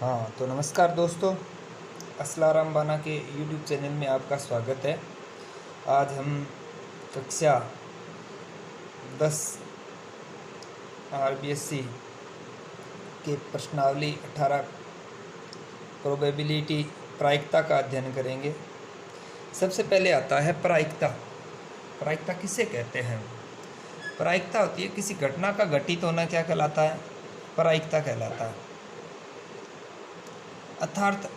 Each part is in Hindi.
हाँ तो नमस्कार दोस्तों, असलाराम बाना के यूट्यूब चैनल में आपका स्वागत है। आज हम कक्षा 10 आरबीएससी के प्रश्नावली 18 प्रोबेबिलिटी प्रायिकता का अध्ययन करेंगे। सबसे पहले आता है प्रायिकता। प्रायिकता किसे कहते हैं? प्रायिकता होती है किसी घटना का घटित होना, क्या कहलाता है? प्रायिकता कहलाता है। अर्थात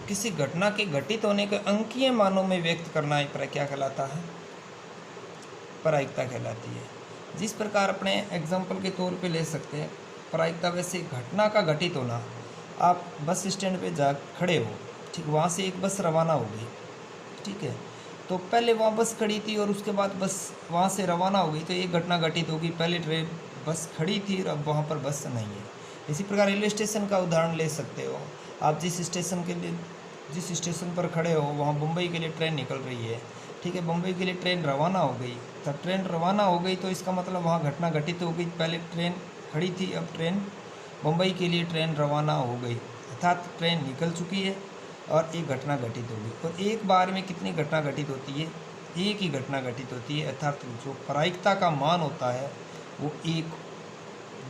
किसी घटना के घटित होने के अंकीय मानों में व्यक्त करना ही क्या कहलाता है? प्रायिकता कहलाती है। जिस प्रकार अपने एग्जाम्पल के तौर पे ले सकते हैं, प्रायिकता वैसे घटना का घटित होना। आप बस स्टैंड पे जा खड़े हो, ठीक, वहाँ से एक बस रवाना हो गई, ठीक है, तो पहले वहाँ बस खड़ी थी और उसके बाद बस वहाँ से रवाना हो गई, तो एक घटना घटित होगी। पहले ट्रेन बस खड़ी थी और अब वहाँ पर बस नहीं है। इसी प्रकार रेलवे स्टेशन का उदाहरण ले सकते हो। आप जिस स्टेशन पर खड़े हो वहाँ मुंबई के लिए ट्रेन निकल रही है, ठीक है, मुंबई के लिए ट्रेन रवाना हो गई। तब ट्रेन रवाना हो गई तो इसका मतलब वहाँ घटना घटित हो गई। पहले ट्रेन खड़ी थी, अब ट्रेन मुंबई के लिए ट्रेन रवाना हो गई, अर्थात ट्रेन निकल चुकी है और एक घटना घटित हो गई। और एक बार में कितनी घटना घटित होती है? एक ही घटना घटित होती है। अर्थात जो प्रायिकता का मान होता है वो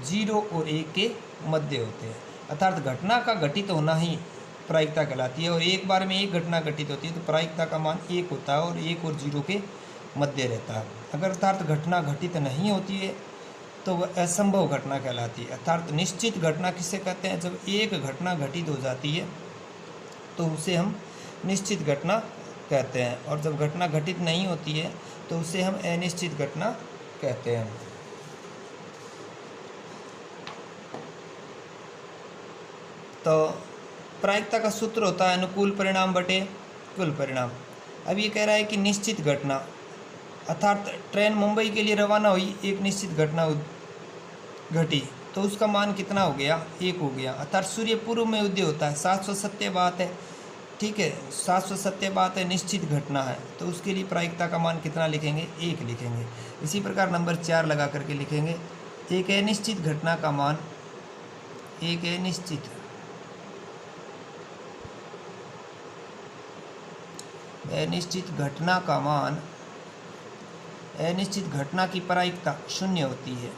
0 और 1 के मध्य होते हैं। अर्थात घटना का घटित होना ही प्रायिकता कहलाती है। और एक बार में एक घटना घटित होती है तो प्रायिकता का मान 1 होता है और 1 और 0 के मध्य रहता है। अगर अर्थात घटना घटित नहीं होती है तो वह असंभव घटना कहलाती है। अर्थात निश्चित घटना किसे कहते हैं? जब एक घटना घटित हो जाती है तो उसे हम निश्चित घटना कहते हैं, और जब घटना घटित नहीं होती है तो उसे हम अनिश्चित घटना कहते हैं। तो प्रायिकता का सूत्र होता है अनुकूल परिणाम बटे कुल परिणाम। अब ये कह रहा है कि निश्चित घटना, अर्थात ट्रेन मुंबई के लिए रवाना हुई, एक निश्चित घटना घटी, तो उसका मान कितना हो गया? 1 हो गया। अर्थात सूर्य पूर्व में उदय होता है, 700 सत्य बात है, ठीक है, 700 सत्य बात है, निश्चित घटना है, तो उसके लिए प्रायिकता का मान कितना लिखेंगे? 1 लिखेंगे। इसी प्रकार नंबर 4 लगा करके लिखेंगे एक अनिश्चित घटना का मान, एक अनिश्चित घटना का मान, अनिश्चित घटना की प्रायिकता 0 होती है।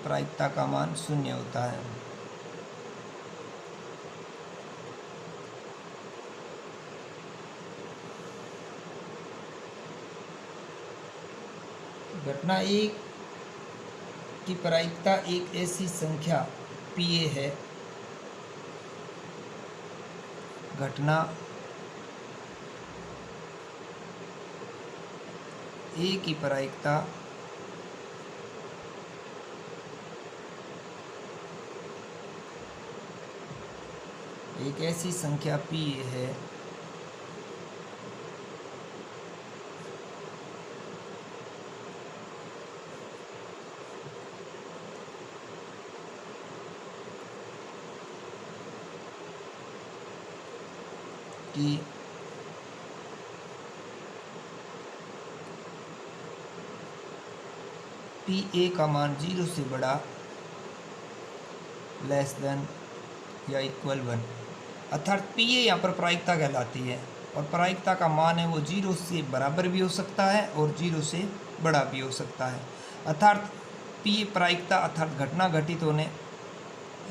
प्रायिकता का मान 0 होता है। घटना 1 की प्रायिकता एक ऐसी संख्या PA है, घटना A की प्रायिकता एक ऐसी संख्या PA है कि PA का मान 0 से बड़ा, लेस देन या इक्वल 1। अर्थात PA यहाँ पर प्रायिकता कहलाती है, और प्रायिकता का मान है वो 0 से बराबर भी हो सकता है और 0 से बड़ा भी हो सकता है। अर्थात PA प्रायिकता अर्थात घटना घटित होने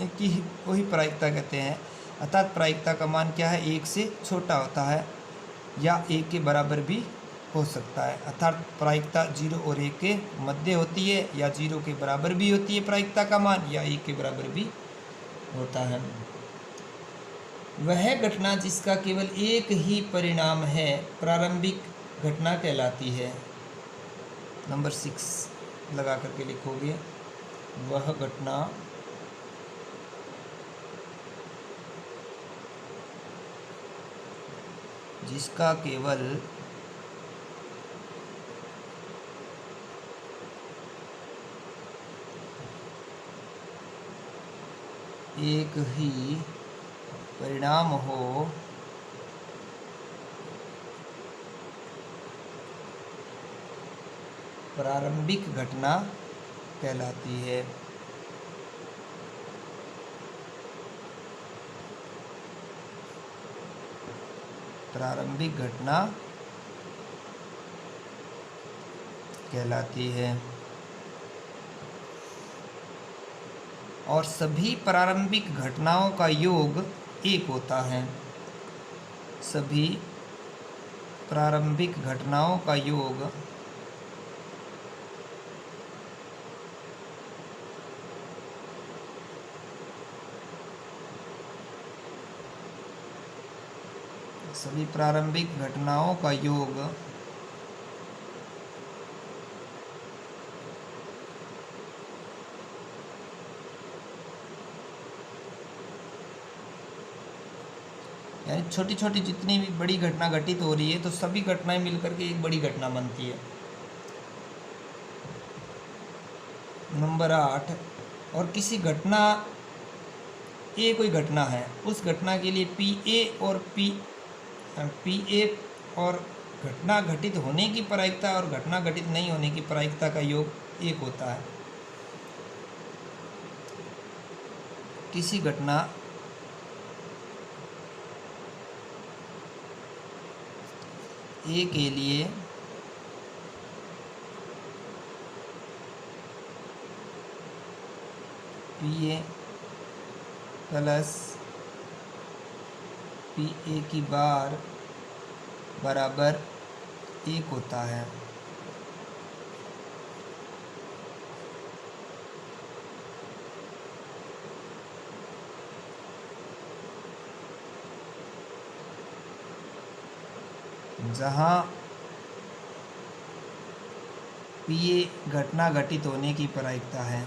की वही प्रायिकता कहते हैं। अर्थात प्रायिकता का मान क्या है? 1 से छोटा होता है या 1 के बराबर भी हो सकता है। अर्थात प्रायिकता 0 और 1 के मध्य होती है, या 0 के बराबर भी होती है प्रायिकता का मान, या 1 के बराबर भी होता है। वह घटना जिसका केवल एक ही परिणाम है प्रारंभिक घटना कहलाती है। नंबर 6 लगा करके लिखोगे, वह घटना जिसका केवल एक ही परिणाम हो प्रारंभिक घटना कहलाती है। प्रारंभिक घटना कहलाती है। और सभी प्रारंभिक घटनाओं का योग एक होता है। सभी प्रारंभिक घटनाओं का योग सभी प्रारंभिक घटनाओं का योग यानी छोटी छोटी जितनी भी बड़ी घटना घटित हो रही है तो सभी घटनाएं मिलकर के एक बड़ी घटना बनती है। नंबर 8, और किसी घटना ए कोई घटना है, उस घटना के लिए पी ए और घटना घटित होने की प्रायिकता और घटना घटित नहीं होने की प्रायिकता का योग एक होता है। किसी घटना ए के लिए P A plus P A की बार बराबर 1 होता है। जहाँ पी ए घटना घटित होने की प्रायिकता है।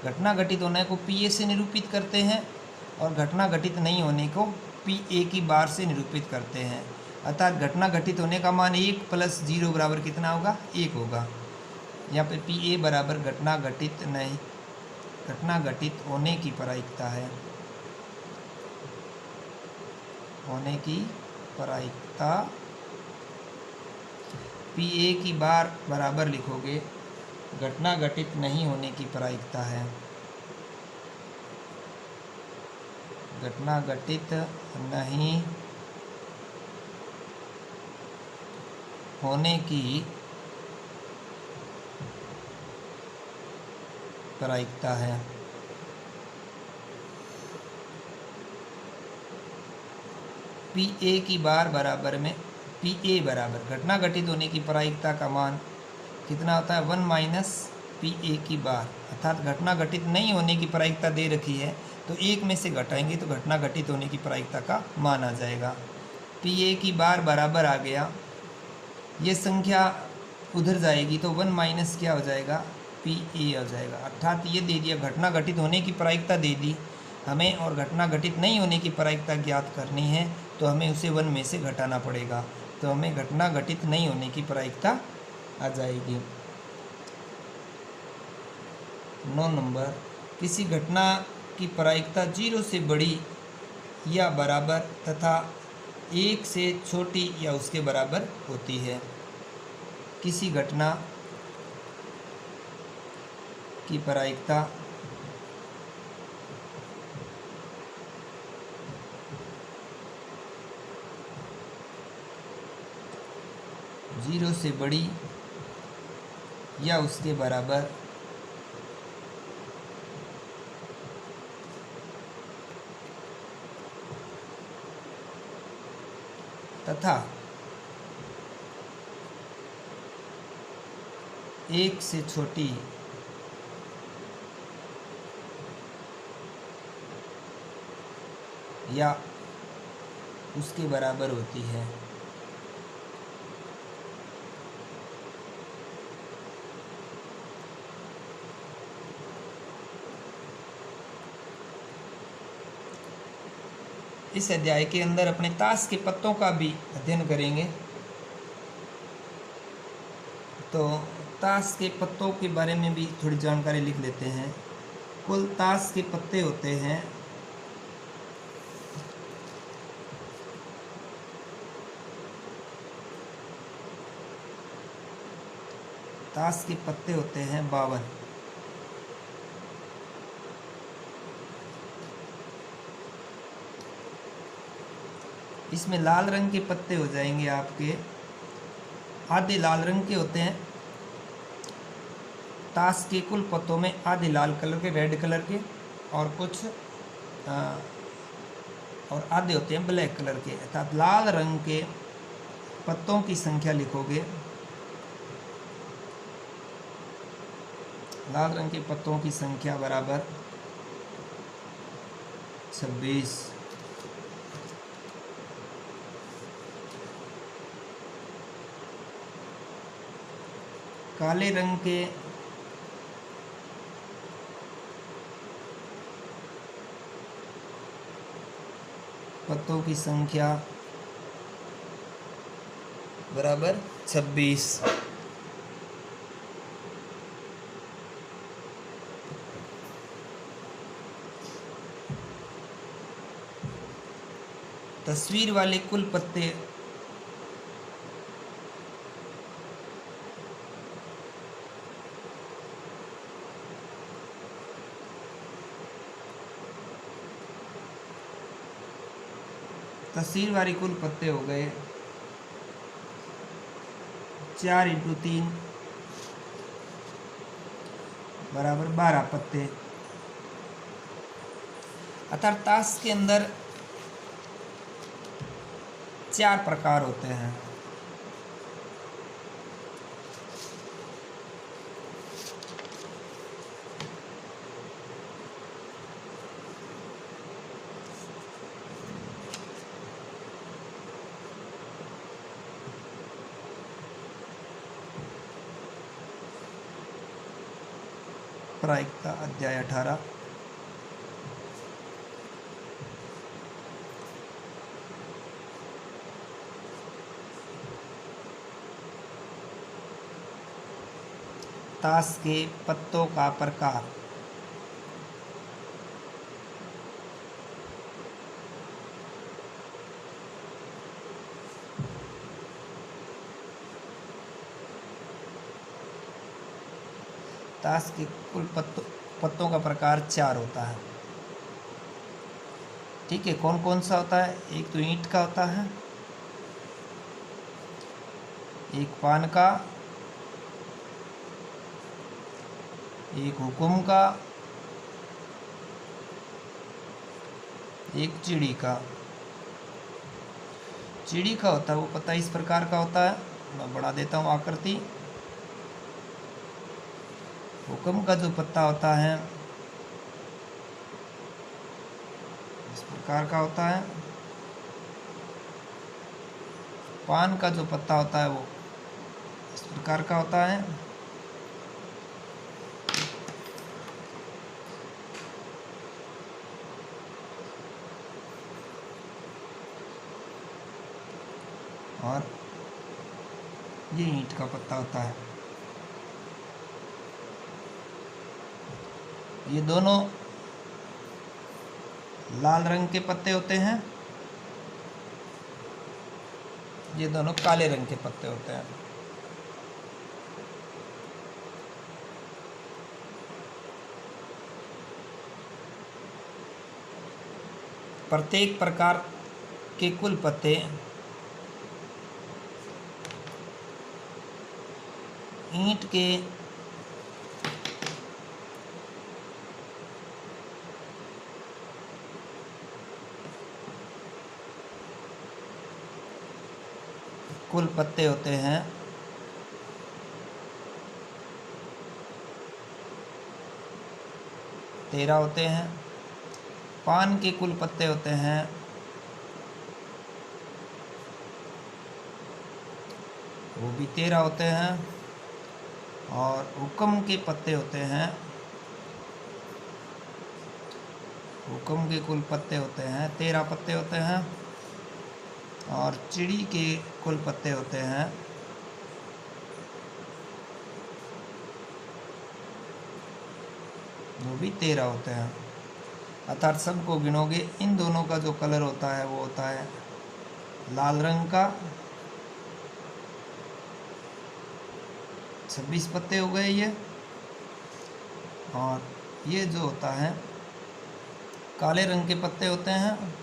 घटना घटित होने को पी ए से निरूपित करते हैं और घटना घटित नहीं होने को पी ए की बार से निरूपित करते हैं। अर्थात घटना घटित होने का मान 1 + 0 बराबर कितना होगा? 1 होगा। यहाँ पे पी ए बराबर घटना घटित होने की प्रायिकता है। होने की प्रायिकता पी ए की बार बराबर लिखोगे घटना घटित नहीं होने की प्रायिकता है। घटना घटित नहीं होने की प्रायिकता है। पी ए की बार बराबर में पी ए बराबर घटना घटित होने की प्रायिकता का मान कितना होता है? 1 - पी ए की बार। अर्थात घटना घटित नहीं होने की प्रायिकता दे रखी है तो एक में से घटाएंगे तो घटना घटित होने की प्रायिकता का मान आ जाएगा। पी ए की बार बराबर आ गया, ये संख्या उधर जाएगी तो 1 - क्या हो जाएगा? पी ए हो जाएगा। अर्थात ये दे दिया, घटना घटित होने की प्रायिकता दे दी हमें और घटना घटित नहीं होने की प्रायिकता ज्ञात करनी है तो हमें उसे 1 में से घटाना पड़ेगा, तो हमें घटना घटित नहीं होने की प्रायिकता आ जाएगी। 9 नंबर, किसी घटना की प्रायिकता 0 से बड़ी या बराबर तथा 1 से छोटी या उसके बराबर होती है। किसी घटना की प्रायिकता जीरो से बड़ी या उसके बराबर तथा 1 से छोटी या उसके बराबर होती है। इस अध्याय के अंदर अपने ताश के पत्तों का भी अध्ययन करेंगे। तो ताश के पत्तों के बारे में भी थोड़ी जानकारी लिख लेते हैं। कुल ताश के पत्ते होते हैं 1 ताश के पत्ते होते हैं 52। इसमें लाल रंग के पत्ते हो जाएंगे आपके, आधे लाल रंग के होते हैं। ताश के कुल पत्तों में आधे लाल कलर के, रेड कलर के, और कुछ और आधे होते हैं ब्लैक कलर के। अर्थात लाल रंग के पत्तों की संख्या लिखोगे, लाल रंग के पत्तों की संख्या बराबर 26। काले रंग के पत्तों की संख्या बराबर 26। तस्वीर वाले कुल पत्ते वाले कुल पत्ते हो गए 4 × 3 बराबर 12 पत्ते। अर्थात ताश के अंदर 4 प्रकार होते हैं। प्रायिकता अध्याय 18। ताश के पत्तों का प्रकार। ताश के कुल पत्तों का प्रकार 4 होता है। ठीक है, कौन कौन सा होता है? एक तो ईंट का होता है, एक पान का, एक हुकुम का, एक चिड़ी का। चिड़ी का होता है वो पत्ता इस प्रकार का होता है, मैं बढ़ा देता हूँ आकृति। हुक्म का जो पत्ता होता है इस प्रकार का होता है। पान का जो पत्ता होता है वो इस प्रकार का होता है। और ये ईंट का पत्ता होता है। ये दोनों लाल रंग के पत्ते होते हैं, ये दोनों काले रंग के पत्ते होते हैं। प्रत्येक प्रकार के कुल पत्ते ईंट के कुल पत्ते होते हैं 13 होते हैं। पान के कुल पत्ते होते हैं वो भी 13 होते हैं। और हुक्म के पत्ते होते हैं, हुक्म के कुल पत्ते होते हैं 13 पत्ते होते हैं। और चिड़ी के कुल पत्ते होते हैं वो भी 13 होते हैं। अर्थात सबको गिनोगे, इन दोनों का जो कलर होता है वो होता है लाल रंग का, 26 पत्ते हो गए ये। और ये जो होता है काले रंग के पत्ते होते हैं,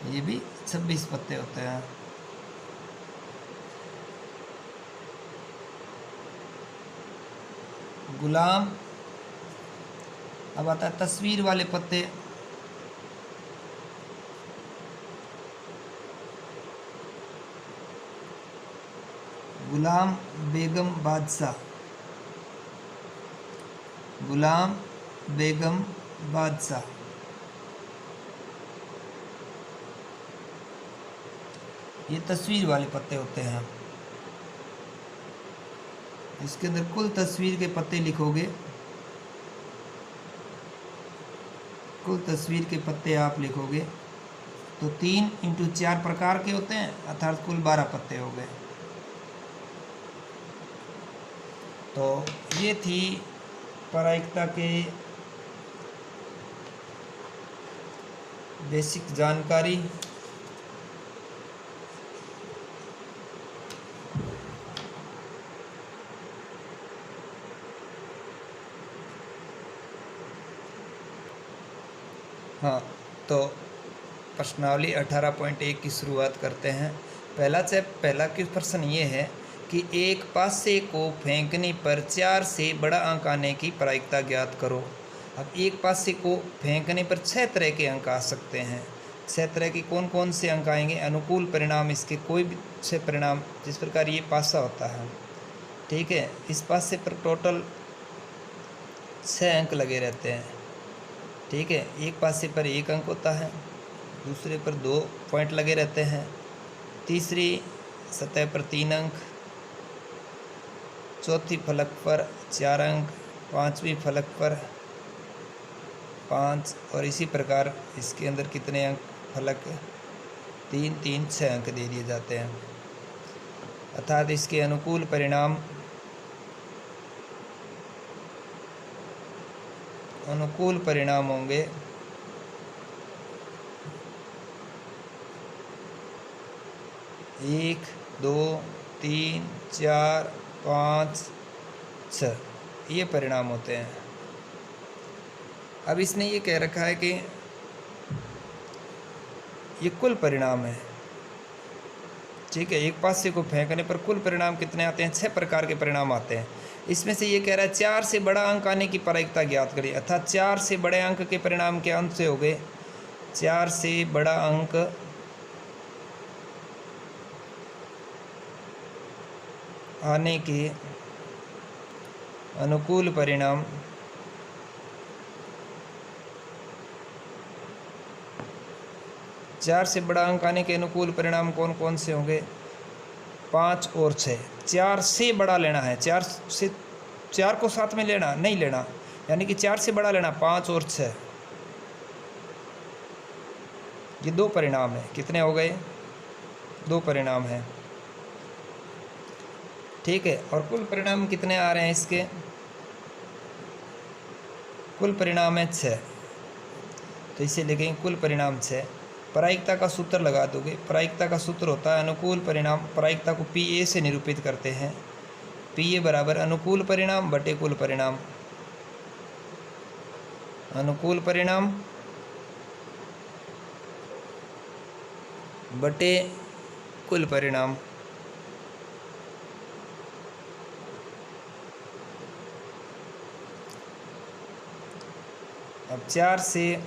ये भी 26 पत्ते होते हैं। गुलाम। अब आता है तस्वीर वाले पत्ते। गुलाम बेगम बादशाह, गुलाम बेगम बादशाह। ये तस्वीर वाले पत्ते होते हैं। इसके अंदर कुल तस्वीर के पत्ते लिखोगे, कुल तस्वीर के पत्ते आप लिखोगे तो 3 × 4 प्रकार के होते हैं, अर्थात कुल 12 पत्ते हो गए। तो ये थी प्रायिकता के बेसिक जानकारी। हाँ, तो प्रश्नावली 18.1 की शुरुआत करते हैं। पहला प्रश्न ये है कि एक पासे को फेंकने पर 4 से बड़ा अंक आने की प्रायिकता ज्ञात करो। अब एक पासे को फेंकने पर 6 तरह के अंक आ सकते हैं। 6 तरह के कौन कौन से अंक आएंगे? अनुकूल परिणाम इसके कोई भी 6 परिणाम, जिस प्रकार ये पासा होता है, ठीक है, इस पासे पर टोटल 6 अंक लगे रहते हैं, ठीक है। एक पासे पर 1 अंक होता है, दूसरे पर 2 पॉइंट लगे रहते हैं, तीसरी सतह पर 3 अंक, चौथी फलक पर 4 अंक, पांचवी फलक पर 5, और इसी प्रकार इसके अंदर कितने अंक फलक 3 3 6 अंक दे दिए जाते हैं। अर्थात इसके अनुकूल परिणाम होंगे 1 2 3 4 5 6, ये परिणाम होते हैं। अब इसने ये कह रखा है कि ये कुल परिणाम है, ठीक है। एक पासे को फेंकने पर कुल परिणाम कितने आते हैं? 6 प्रकार के परिणाम आते हैं। इसमें से ये कह रहा है 4 से बड़ा अंक आने की प्रायिकता ज्ञात करिए, अर्थात 4 से बड़े अंक के परिणाम के अंत से हो गए। 4 से बड़ा अंक आने के अनुकूल परिणाम चार से बड़ा अंक आने के अनुकूल परिणाम कौन कौन से होंगे? 5 और 6। 4 से बड़ा लेना है, 4 को साथ में लेना नहीं लेना, यानी कि 4 से बड़ा लेना, 5 और 6, ये 2 परिणाम है। कितने हो गए? 2 परिणाम हैं, ठीक है। और कुल परिणाम कितने आ रहे हैं इसके? कुल परिणाम है 6, तो इसे लिखेंगे कुल परिणाम 6। प्रायिकता का सूत्र लगा दोगे। प्रायिकता का सूत्र होता है अनुकूल परिणाम, प्रायिकता को PA से निरूपित करते हैं। PA बराबर अनुकूल परिणाम बटे कुल परिणाम। अनुकूल परिणाम बटे कुल परिणाम। अब 4 से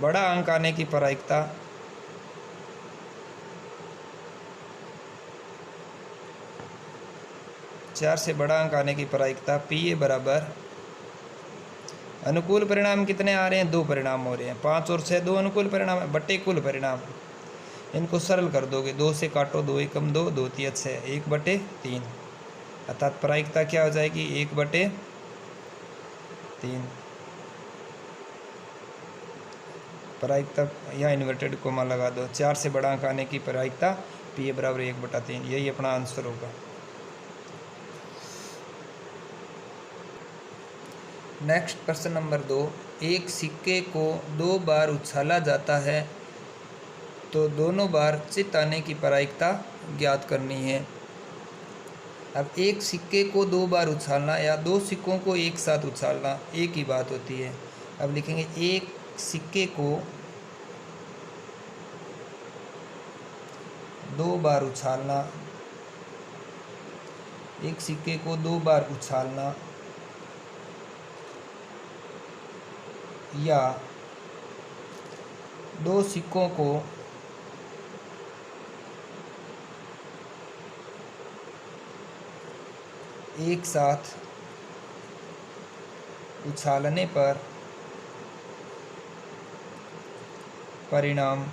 बड़ा अंक आने की प्रायिकता PA बराबर अनुकूल परिणाम कितने आ रहे हैं? 2 परिणाम हो रहे हैं। 5 और 6 2 अनुकूल परिणाम है बटे कुल परिणाम। इनको सरल कर दोगे, 2 से काटो, 2 एकम 2, 2 तिया 6, 1/3, अर्थात प्रायिकता क्या हो जाएगी? 1/3। प्रायिकता यहाँ इन्वर्टेड कोमा लगा दो। 4 से बड़ा अंक आने की प्रायिकता PA बराबर 1/3, यही अपना आंसर होगा। नेक्स्ट प्रश्न नंबर 2। एक सिक्के को 2 बार उछाला जाता है तो दोनों बार चित आने की प्रायिकता ज्ञात करनी है। अब एक सिक्के को 2 बार उछालना या 2 सिक्कों को एक साथ उछालना एक ही बात होती है। अब लिखेंगे एक सिक्के को 2 बार उछालना, एक सिक्के को 2 बार उछालना या 2 सिक्कों को एक साथ उछालने पर परिणाम।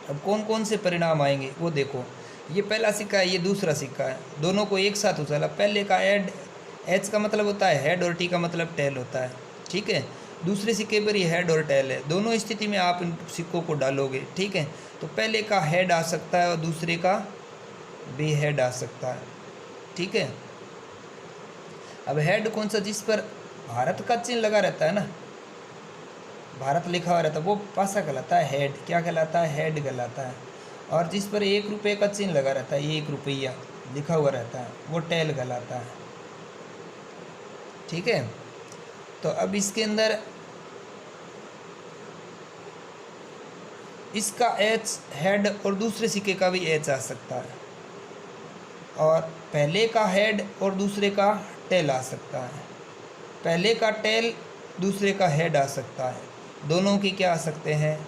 अब कौन कौन से परिणाम आएंगे वो देखो। ये पहला सिक्का है, ये दूसरा सिक्का है, दोनों को एक साथ उछाला। पहले का एड, एच का मतलब होता है हेड और टी का मतलब टेल होता है, ठीक है। दूसरे सिक्के पर ये हेड और टेल है, दोनों स्थिति में आप इन सिक्कों को डालोगे, ठीक है। तो पहले का हेड आ सकता है और दूसरे का बे हेड आ सकता है, ठीक है। अब हेड कौन सा, जिस पर भारत का चिन्ह लगा रहता है ना, भारत लिखा हुआ रहता है, वो पासा कहलाता है हेड। क्या कहलाता है? हेड कहलाता है। और जिस पर 1 रुपये का चिन्ह लगा रहता है, 1 रुपया लिखा हुआ रहता है, वो टेल कहलाता है, ठीक है। तो अब इसके अंदर इसका एच हेड और दूसरे सिक्के का भी एच आ सकता है, और पहले का हेड और दूसरे का टेल आ सकता है, पहले का टेल दूसरे का हेड आ सकता है, दोनों की क्या आ सकते हैं?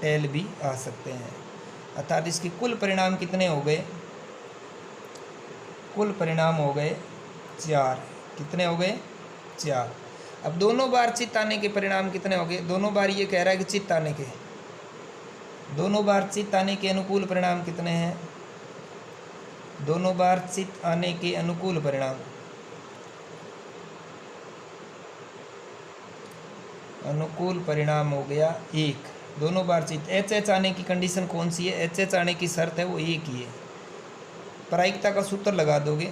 टेल भी आ सकते हैं। अर्थात इसके कुल परिणाम कितने हो गए? कुल परिणाम हो गए 4। कितने हो गए? 4। अब दोनों बार चित्त आने के परिणाम कितने हो गए? दोनों बार ये कह रहा है कि चित्त आने के, दोनों बार चित्त आने के अनुकूल परिणाम कितने हैं? दोनों बार चित्त आने के अनुकूल परिणाम, अनुकूल परिणाम हो गया 1। दोनों बार चित्त। एच एच आने की कंडीशन कौन सी है? एच एच आने की शर्त है वो 1 ही है। प्रायिकता का सूत्र लगा दोगे।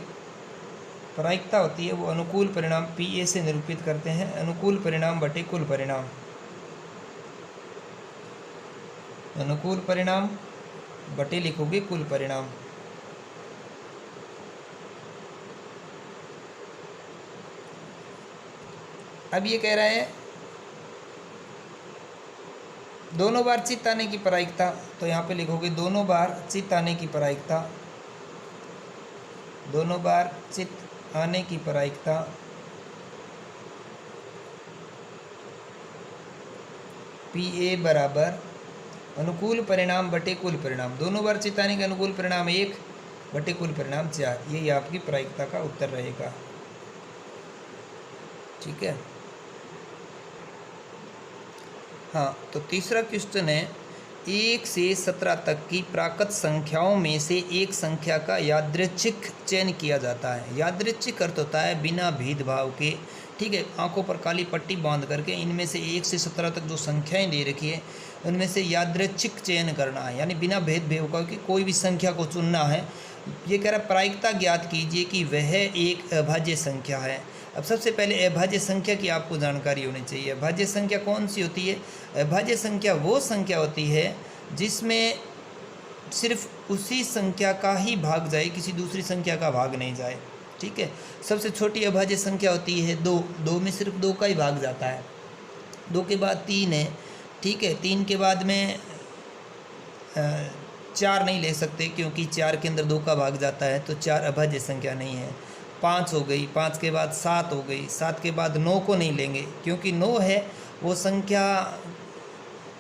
प्रायिकता होती है वो अनुकूल परिणाम पी ए से निरूपित करते हैं, अनुकूल परिणाम बटे कुल परिणाम। अनुकूल परिणाम बटे लिखोगे कुल परिणाम। अब ये कह रहा है दोनों बार चित्त आने की प्रायिकता, तो यहाँ पे लिखोगे दोनों बार चित्त आने की प्रायिकता, दोनों बार चित्त आने की प्रायिकता पी ए बराबर अनुकूल परिणाम बटे कुल परिणाम। दोनों बार चित्त आने के अनुकूल परिणाम 1 बटे कुल परिणाम 4। यही आपकी प्रायिकता का उत्तर रहेगा, ठीक है। हाँ, तो तीसरा क्वेश्चन है 1 से 17 तक की प्राकृत संख्याओं में से एक संख्या का यादृच्छिक चयन किया जाता है। यादृच्छिक अर्थ होता है बिना भेदभाव के, ठीक है। आंखों पर काली पट्टी बांध करके इनमें से 1 से 17 तक जो संख्याएं दे रखी है उनमें से यादृच्छिक चयन करना है, यानी बिना भेदभाव का कि कोई भी संख्या को चुनना है। ये कह रहा है प्रायिकता ज्ञात कीजिए कि वह एक अभाज्य संख्या है। अब सबसे पहले अभाज्य संख्या की आपको जानकारी होनी चाहिए। अभाज्य संख्या कौन सी होती है? अभाज्य संख्या वो संख्या होती है जिसमें सिर्फ उसी संख्या का ही भाग जाए, किसी दूसरी संख्या का भाग नहीं जाए, ठीक है। सबसे छोटी अभाज्य संख्या होती है 2। 2 में सिर्फ 2 का ही भाग जाता है। 2 के बाद 3 है, ठीक है। 3 के बाद में 4 नहीं ले सकते क्योंकि 4 के अंदर 2 का भाग जाता है, तो 4 अभाज्य संख्या नहीं है। 5 हो गई, 5 के बाद 7 हो गई, 7 के बाद 9 को नहीं लेंगे क्योंकि 9 है वो संख्या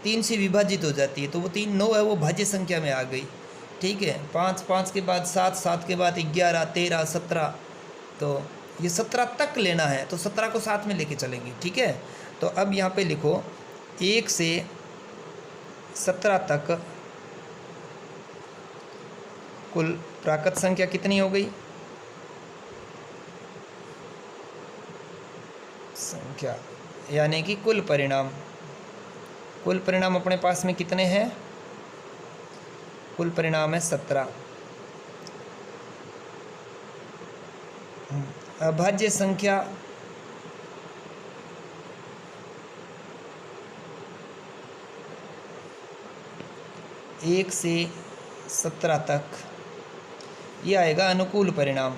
3 से विभाजित हो जाती है, तो वो 9 है वो भाज्य संख्या में आ गई, ठीक है। 5 के बाद 7, 7 के बाद 11, 13, 17, तो ये 17 तक लेना है, तो 17 को साथ में लेके चलेंगे, ठीक है। तो अब यहाँ पे लिखो 1 से 17 तक कुल प्राकृत संख्या कितनी हो गई? संख्या यानी कि कुल परिणाम। कुल परिणाम अपने पास में कितने हैं? कुल परिणाम है 17। अभाज्य संख्या एक से 17 तक ये आएगा अनुकूल परिणाम।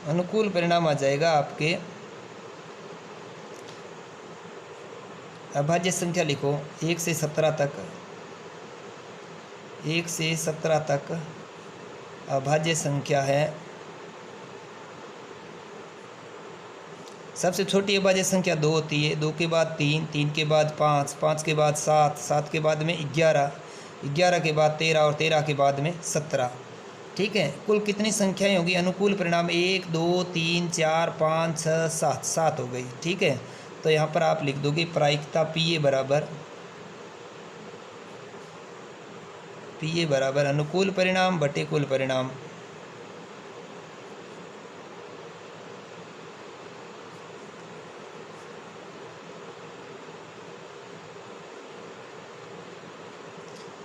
अनुकूल परिणाम आ जाएगा आपके, अभाज्य संख्या लिखो 1 से 17 तक, 1 से 17 तक अभाज्य संख्या है। सबसे छोटी अभाज्य संख्या 2 होती है, 2 के बाद 3, 3 के बाद 5, 5 के बाद 7, 7 के बाद में 11, 11 के बाद 13 और 13 के बाद में 17। ठीक है, कुल कितनी संख्याएं होगी? अनुकूल परिणाम 1 2 3 4 5 6 7, 7 हो गई। ठीक है, तो यहाँ पर आप लिख दोगे प्रायिकता पी ए बराबर अनुकूल परिणाम बटे कुल परिणाम।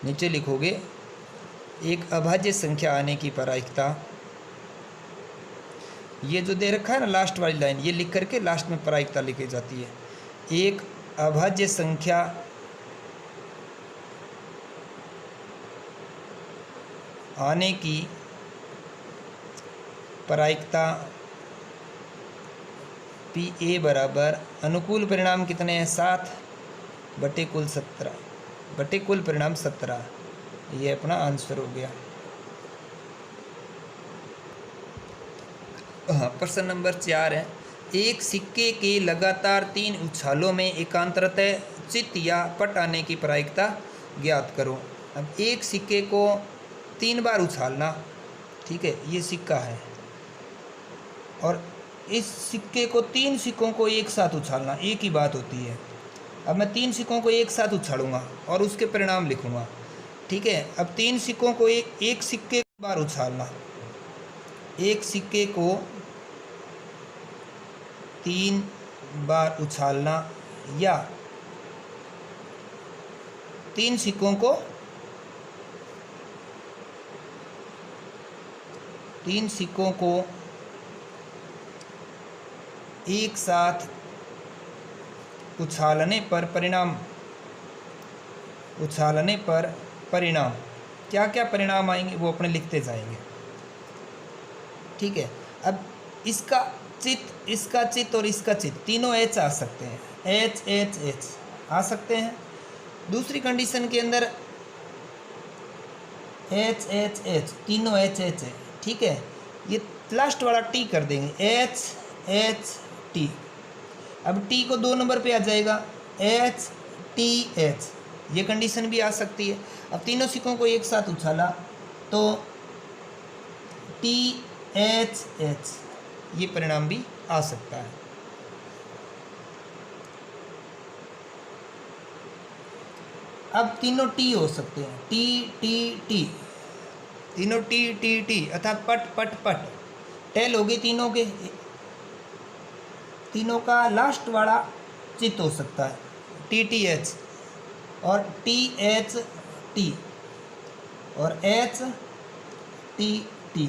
नीचे लिखोगे एक अभाज्य संख्या आने की प्रायिकता, ये जो दे रखा है ना लास्ट वाली लाइन, ये लिख करके लास्ट में प्रायिकता लिखी जाती है। एक अभाज्य संख्या आने की प्रायिकता पी ए बराबर अनुकूल परिणाम कितने हैं? 7 बटे कुल 17 बटे कुल परिणाम 17। ये अपना आंसर हो गया। हाँ, प्रश्न नंबर 4 है, एक सिक्के के लगातार 3 उछालों में एकांतरतः चित या पट आने की प्रायिकता ज्ञात करो। अब एक सिक्के को 3 बार उछालना, ठीक है, ये सिक्का है, और इस सिक्के को 3 सिक्कों को एक साथ उछालना, एक ही बात होती है। अब मैं 3 सिक्कों को एक साथ उछालूंगा और उसके परिणाम लिखूंगा। ठीक है, अब 3 सिक्कों को एक सिक्के बार उछालना, एक सिक्के को 3 बार उछालना, या 3 सिक्कों को 3 सिक्कों को एक साथ उछालने पर परिणाम, उछालने पर परिणाम क्या क्या परिणाम आएंगे वो अपने लिखते जाएंगे। ठीक है, अब इसका चित, इसका चित और इसका चित तीनों एच आ सकते हैं, एच एच एच आ सकते हैं। दूसरी कंडीशन के अंदर एच एच एच, तीनों एच एच है। ठीक है, ये लास्ट वाला टी कर देंगे, एच एच टी। अब टी को 2 नंबर पे आ जाएगा, एच टी एच, ये कंडीशन भी आ सकती है। अब तीनों सिक्कों को एक साथ उछाला तो टी एच एच, ये परिणाम भी आ सकता है। अब तीनों टी हो सकते हैं, टी टी टी, तीनों टी टी टी अर्थात पट पट पट। टेल हो गई तीनों के, तीनों का लास्ट वाला चित हो सकता है, टी टी एच और टी एच टी और एच टी टी।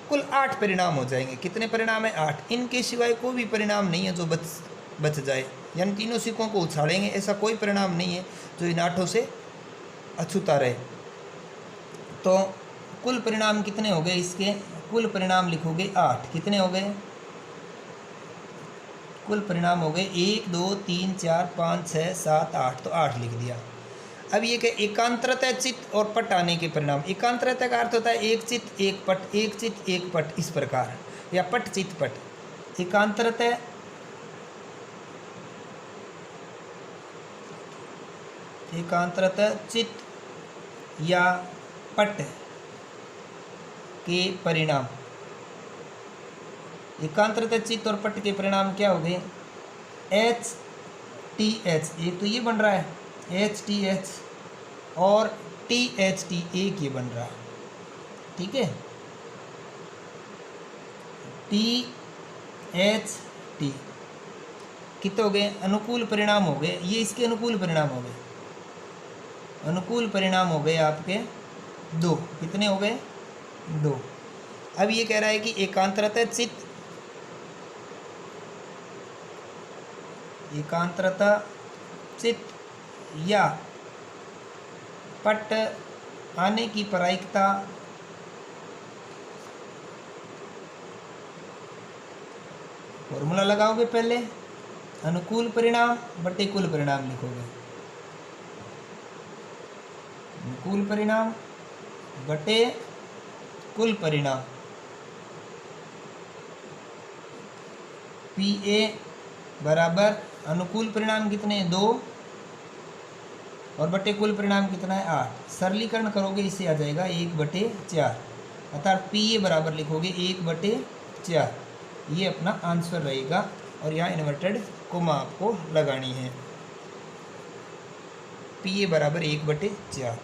कुल 8 परिणाम हो जाएंगे। कितने परिणाम है? 8। इनके सिवाय कोई भी परिणाम नहीं है जो बच जाए, यानी तीनों सिक्कों को उछालेंगे ऐसा कोई परिणाम नहीं है जो इन 8 से अछूता रहे। तो कुल परिणाम कितने हो गए इसके? कुल परिणाम लिखोगे 8। कितने हो गए? कुल परिणाम हो गए 1 2 3 4 5 6 7 8, तो 8 लिख दिया। अब ये क्या? एकांतरतः चित्त और पट आने के परिणाम। एकांतरतः का अर्थ होता है एक चित्त एक पट, एक चित्त एक पट, इस प्रकार, या पट चित्त पट। एकांतरतः चित्त या पट के परिणाम, एकांतरतः चित्त और पट के परिणाम क्या हो गए? एच टी एच, एक तो ये बन रहा है एच टी एच, और टी एच टी एक ये बन रहा है। ठीक है, टी एच टी कितने हो गए? अनुकूल परिणाम हो गए, ये इसके अनुकूल परिणाम हो गए। अनुकूल परिणाम हो गए आपके 2। कितने हो गए? 2। अब ये कह रहा है कि एकांतरतः चित्त एकांतरता, चित्त या पट आने की प्रायिकता, फॉर्मूला लगाओगे पहले, अनुकूल परिणाम बटे कुल परिणाम लिखोगे, अनुकूल परिणाम बटे कुल परिणाम, पी ए बराबर अनुकूल परिणाम कितने हैं 2 और बटे कुल परिणाम कितना है 8। सरलीकरण करोगे इससे आ जाएगा 1/4, अर्थात पी ए बराबर लिखोगे 1/4। ये अपना आंसर रहेगा और यहाँ इन्वर्टेड कोमा आपको लगानी है, पी ए बराबर 1/4।